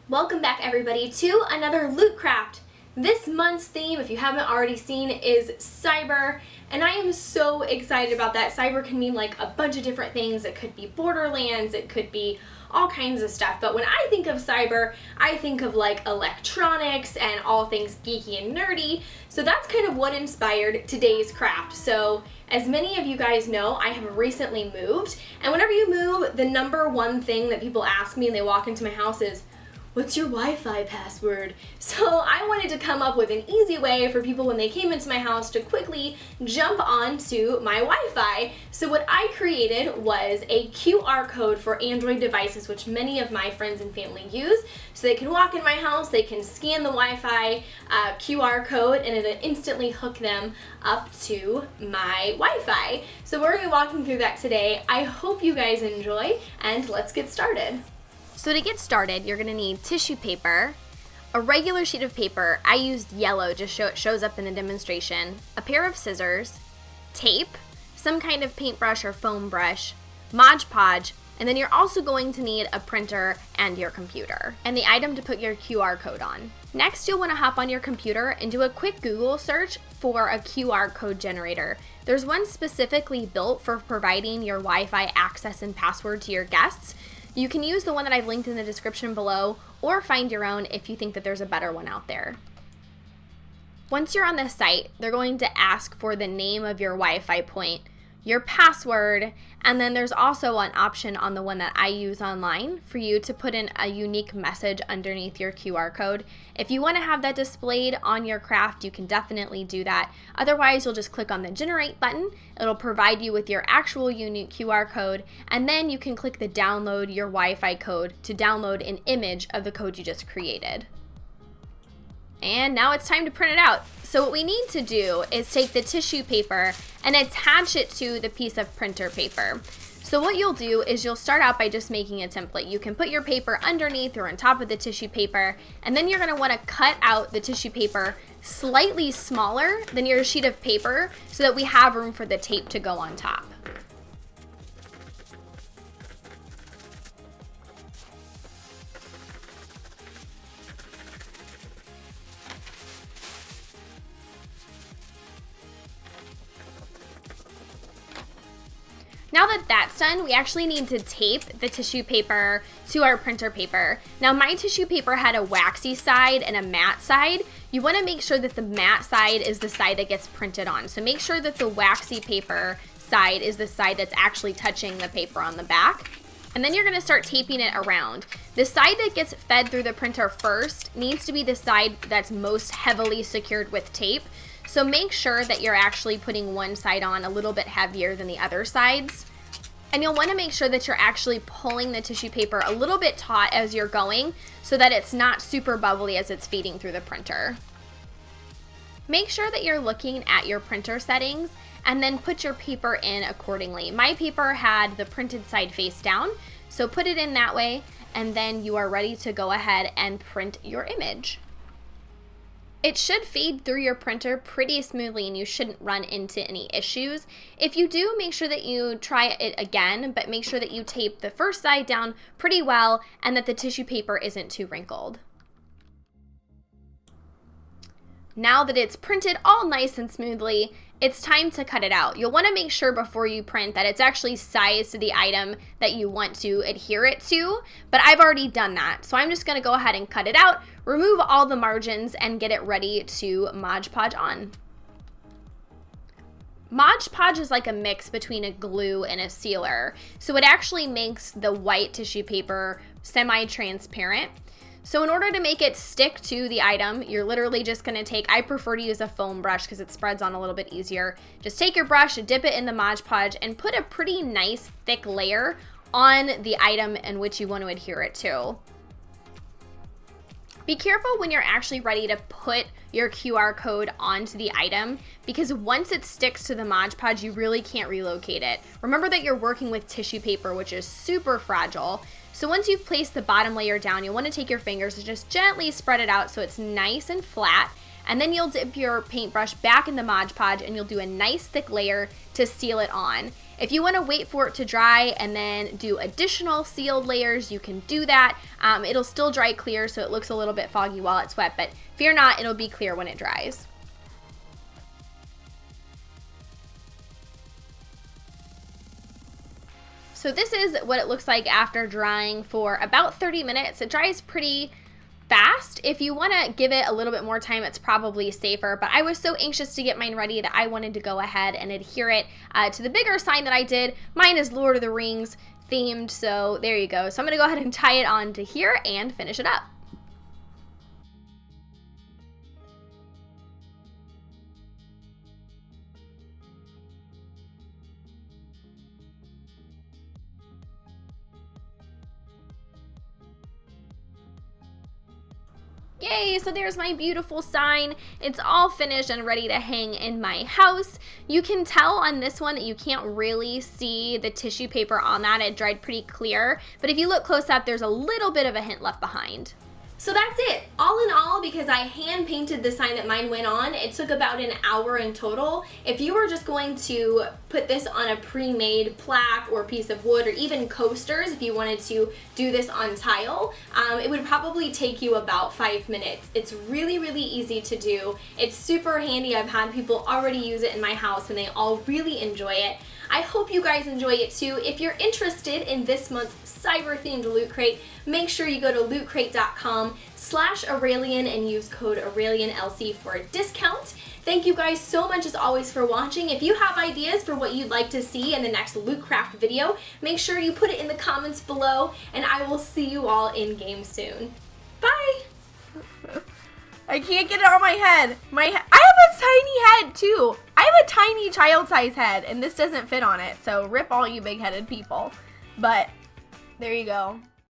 Welcome back everybody to another LootCraft. This month's theme, if you haven't already seen, is cyber, and I am so excited about that. Cyber can mean like a bunch of different things. It could be Borderlands, it could be all kinds of stuff, but when I think of cyber, I think of like electronics and all things geeky and nerdy, so that's kind of what inspired today's craft. So as many of you guys know, I have recently moved, and whenever you move, the number one thing that people ask me when they walk into my house is, what's your Wi-Fi password? So I wanted to come up with an easy way for people when they came into my house to quickly jump onto my Wi-Fi. So what I created was a QR code for Android devices, which many of my friends and family use. So they can walk in my house, they can scan the Wi-Fi QR code, and it'll instantly hook them up to my Wi-Fi. So we're gonna be walking through that today. I hope you guys enjoy, and let's get started. So to get started, you're going to need tissue paper, a regular sheet of paper. I used yellow just so it shows up in the demonstration, a pair of scissors, tape, some kind of paintbrush or foam brush, Mod Podge, and then you're also going to need a printer and your computer, and the item to put your QR code on. Next, you'll want to hop on your computer and do a quick Google search for a QR code generator. There's one specifically built for providing your Wi-Fi access and password to your guests. You can use the one that I've linked in the description below, or find your own if you think that there's a better one out there. Once you're on the site, they're going to ask for the name of your Wi-Fi point, your password, and then there's also an option on the one that I use online for you to put in a unique message underneath your QR code. If you want to have that displayed on your craft, you can definitely do that. Otherwise, you'll just click on the generate button. It'll provide you with your actual unique QR code, and then you can click the download your Wi-Fi code to download an image of the code you just created. And now it's time to print it out. So what we need to do is take the tissue paper and attach it to the piece of printer paper. So what you'll do is you'll start out by just making a template. You can put your paper underneath or on top of the tissue paper, and then you're going to want to cut out the tissue paper slightly smaller than your sheet of paper so that we have room for the tape to go on top. Now that that's done, we actually need to tape the tissue paper to our printer paper. Now my tissue paper had a waxy side and a matte side. You want to make sure that the matte side is the side that gets printed on. So make sure that the waxy paper side is the side that's actually touching the paper on the back. And then you're going to start taping it around. The side that gets fed through the printer first needs to be the side that's most heavily secured with tape. So make sure that you're actually putting one side on a little bit heavier than the other sides. And you'll want to make sure that you're actually pulling the tissue paper a little bit taut as you're going so that it's not super bubbly as it's feeding through the printer. Make sure that you're looking at your printer settings and then put your paper in accordingly. My paper had the printed side face down, so put it in that way, and then you are ready to go ahead and print your image. It should feed through your printer pretty smoothly and you shouldn't run into any issues. If you do, make sure that you try it again, but make sure that you tape the first side down pretty well and that the tissue paper isn't too wrinkled. Now that it's printed all nice and smoothly, it's time to cut it out. You'll want to make sure before you print that it's actually sized to the item that you want to adhere it to, but I've already done that. So I'm just going to go ahead and cut it out, remove all the margins, and get it ready to Mod Podge on. Mod Podge is like a mix between a glue and a sealer, so it actually makes the white tissue paper semi-transparent. So in order to make it stick to the item, you're literally just going to take, I prefer to use a foam brush because it spreads on a little bit easier. Just take your brush, dip it in the Mod Podge, and put a pretty nice thick layer on the item in which you want to adhere it to. Be careful when you're actually ready to put your QR code onto the item, because once it sticks to the Mod Podge, you really can't relocate it. Remember that you're working with tissue paper, which is super fragile. So once you've placed the bottom layer down, you'll want to take your fingers and just gently spread it out so it's nice and flat. And then you'll dip your paintbrush back in the Mod Podge and you'll do a nice thick layer to seal it on. If you want to wait for it to dry and then do additional sealed layers, you can do that. It'll still dry clear, so it looks a little bit foggy while it's wet, but fear not, it'll be clear when it dries. So this is what it looks like after drying for about 30 minutes. It dries pretty fast. If you want to give it a little bit more time, it's probably safer, but I was so anxious to get mine ready that I wanted to go ahead and adhere it to the bigger sign that I did. Mine is Lord of the Rings themed, so there you go. So I'm going to go ahead and tie it on to here and finish it up. Yay, so there's my beautiful sign. It's all finished and ready to hang in my house. You can tell on this one that you can't really see the tissue paper on that. It dried pretty clear, but if you look close up, there's a little bit of a hint left behind. So that's it. All in all, because I hand painted the sign that mine went on, it took about an hour in total. If you were just going to put this on a pre-made plaque or piece of wood or even coasters, if you wanted to do this on tile, it would probably take you about 5 minutes. It's really, really easy to do. It's super handy. I've had people already use it in my house and they all really enjoy it. I hope you guys enjoy it too. If you're interested in this month's cyber-themed Loot Crate, make sure you go to lootcrate.com/Aureylian and use code AureylianLC for a discount. Thank you guys so much as always for watching. If you have ideas for what you'd like to see in the next Loot Craft video, make sure you put it in the comments below, and I will see you all in game soon. Bye! I can't get it on my head. I have a tiny head too. I have a tiny child-size head, and this doesn't fit on it. So rip all you big-headed people. But there you go.